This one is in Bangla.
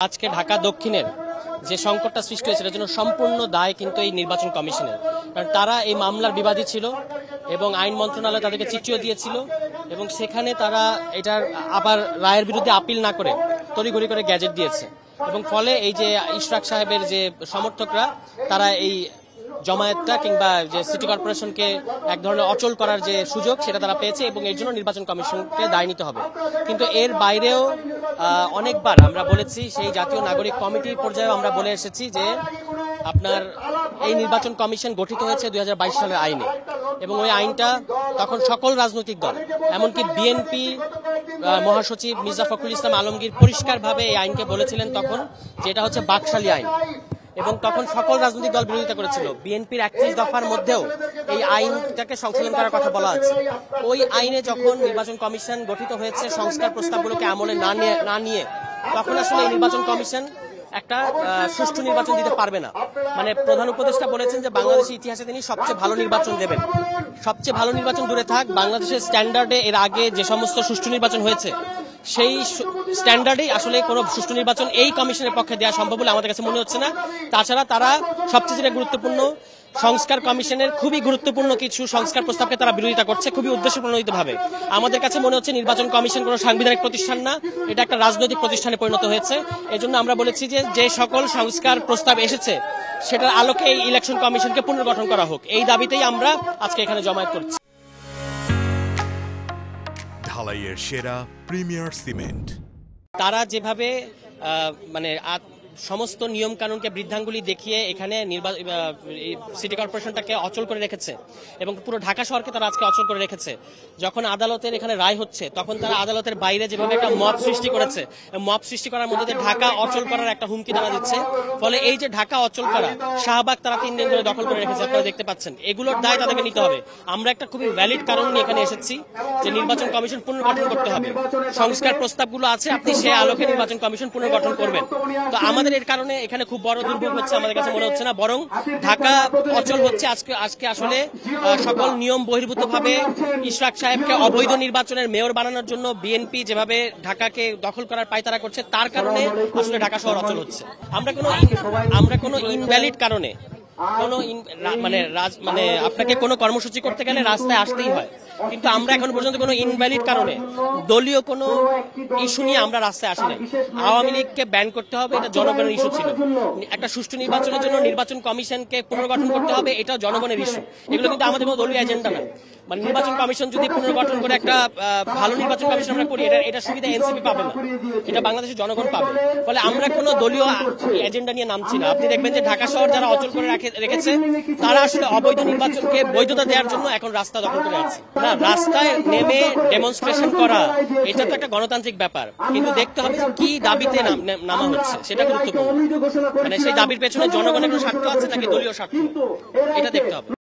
আজকে ঢাকা দক্ষিণের যে সংকটটা সৃষ্টি হয়েছে এর জন্য সম্পূর্ণ দায় কিন্তু এই নির্বাচন কমিশনের, কারণ তারা এই মামলার বিবাদী ছিল এবং আইন মন্ত্রণালয় তাদেরকে চিঠিও দিয়েছিল এবং সেখানে তারা এটার আবার রায়ের বিরুদ্ধে আপিল না করে তড়িঘড়ি করে গ্যাজেট দিয়েছে এবং ফলে এই যে ইশরাক সাহেবের যে সমর্থকরা তারা এই জমায়েতটা কিংবা যে সিটি কর্পোরেশনকে এক ধরনের অচল করার যে সুযোগ সেটা তারা পেয়েছে এবং এর জন্য নির্বাচন কমিশনকে দায় নিতে হবে। কিন্তু এর বাইরেও অনেকবার আমরা বলেছি, সেই জাতীয় নাগরিক কমিটির পর্যায়েও আমরা বলে এসেছি যে আপনার এই নির্বাচন কমিশন গঠিত হয়েছে 2022 সালের আইনে এবং ওই আইনটা তখন সকল রাজনৈতিক দল এমনকি বিএনপি মহাসচিব মির্জা ফখরুল ইসলাম আলমগীর পরিষ্কারভাবে এই আইনকে বলেছিলেন তখন যে এটা হচ্ছে বাকশালী আইন এবং তখন সকল রাজনৈতিক দল বিরোধিতা করেছিল। বিএনপির 31 দফার মধ্যেও এই আইনটাকে সংশোধন করার কথা বলা আছে। ওই আইনে যখন নির্বাচন কমিশন গঠিত হয়েছে সংস্কার প্রস্তাবগুলোকে আমলে না নিয়ে তখন আসলে এই নির্বাচন কমিশন একটা সুষ্ঠু নির্বাচন দিতে পারবে না। মানে প্রধান উপদেষ্টা বলেছেন যে বাংলাদেশের ইতিহাসে তিনি সবচেয়ে ভালো নির্বাচন দেবেন। সবচেয়ে ভালো নির্বাচন দূরে থাক, বাংলাদেশের স্ট্যান্ডার্ডে এর আগে যে সমস্ত সুষ্ঠু নির্বাচন হয়েছে সেই স্ট্যান্ডার্ডেই আসলে কোনো সুষ্ঠু নির্বাচন এই কমিশনের পক্ষে দেওয়া সম্ভব বলে আমাদের কাছে মনে হচ্ছে না। তাছাড়া তারা সবচেয়ে যেটা গুরুত্বপূর্ণ, সংস্কার কমিশনের খুবই গুরুত্বপূর্ণ কিছু সংস্কার প্রস্তাবকে তারা বিরোধিতা করছে খুবই উদ্দেশ্যপ্রণোদিতভাবে। আমাদের কাছে মনে হচ্ছে নির্বাচন কমিশন কোনো সাংবিধানিক প্রতিষ্ঠান না, এটা একটা রাজনৈতিক প্রতিষ্ঠানে পরিণত হয়েছে। এজন্য আমরা বলেছি যে সকল সংস্কার প্রস্তাব এসেছে সেটার আলোকে এই ইলেকশন কমিশনকে পুনর্গঠন করা হোক, এই দাবিতেই আমরা আজকে এখানে জমায়েত করছি। ঢালাইয়ের সেরা প্রিমিয়ার সিমেন্ট। তারা যেভাবে মানে সমস্ত নিয়ম কানুনকে বৃদ্ধাঙ্গুলি দেখিয়ে এখানে সিটি কর্পোরেশনটাকে অচল করে রেখেছে এবং পুরো ঢাকা শহরকে তারা আজকে অচল করে রেখেছে। যখন আদালতের এখানে রায় হচ্ছে তখন তারা আদালতের বাইরে যেভাবে একটা মব সৃষ্টি করেছে, মব সৃষ্টি করার মধ্যে ঢাকা অচল করার একটা হুমকি তারা দিচ্ছে। ফলে এই যে ঢাকা অচল করা, শাহবাগ তারা 3 দিন ধরে দখল করে রেখেছে, আপনারা দেখতে পাচ্ছেন। এগুলোর দায় তাদেরকে নিতে হবে। আমরা একটা খুবই ভ্যালিড কারণ নিয়ে এখানে এসেছি যে নির্বাচন কমিশন পুনর্গঠন করতে হবে। সংস্কার প্রস্তাবগুলো আছে, আপনি সে আলোকে নির্বাচন কমিশন পুনর্গঠন করবেন। তো আমাদের এর কারণে এখানে খুব বড় দুর্ভোগ হচ্ছে আমাদের কাছে মনে হচ্ছে না, বরং ঢাকা অচল হচ্ছে। আজকে আসলে সকল নিয়ম বহির্ভূত ভাবে ইশরাক সাহেবকে অবৈধ নির্বাচনের মেয়র বানানোর জন্য বিএনপি যেভাবে ঢাকাকে দখল করার পায়তারা করছে তার কারণে আসলে ঢাকা শহর অচল হচ্ছে। আমরা কোনো ইনভ্যালিড কারণে মানে আপনাকে কোনো কর্মসূচি করতে গেলে রাস্তায় আসতেই হয়, কিন্তু আমরা এখন পর্যন্ত কোনো ইনভ্যালিড কারণে দলীয় কোনো ইস্যু নিয়ে আমরা রাস্তায় আসি নাই। আওয়ামী লীগকে ব্যান করতে হবে, এটা জনগণের ইস্যু ছিল। একটা সুষ্ঠু নির্বাচনের জন্য নির্বাচন কমিশনকে পুনর্গঠন করতে হবে, এটা জনগণের ইস্যু। এগুলো কিন্তু আমাদের কোনো দলীয় এজেন্ডা না। মানে নির্বাচন কমিশন যদি পুনর্গঠন করে একটা ভালো নির্বাচন কমিশন আমরা করি, এটা সুবিধা এনসিপি পাবে না, এটা বাংলাদেশের জনগণ পাবে। ফলে আমরা কোনো দলীয় এজেন্ডা নিয়ে নামছি না। আপনি দেখবেন যে ঢাকা শহর যারা অচল করে রেখেছে তারা আসলে অবৈধ নির্বাচনকে বৈধতা দেওয়ার জন্য এখন রাস্তা দখল করে আছে। না, রাস্তায় নেমে ডেমনস্ট্রেশন করা এটা তো একটা গণতান্ত্রিক ব্যাপার, কিন্তু দেখতে হবে কি দাবিতে নামা হচ্ছে সেটা গুরুত্বপূর্ণ। মানে সেই দাবির পেছনে জনগণের স্বার্থ আছে নাকি দলীয় স্বার্থ, এটা দেখতে হবে।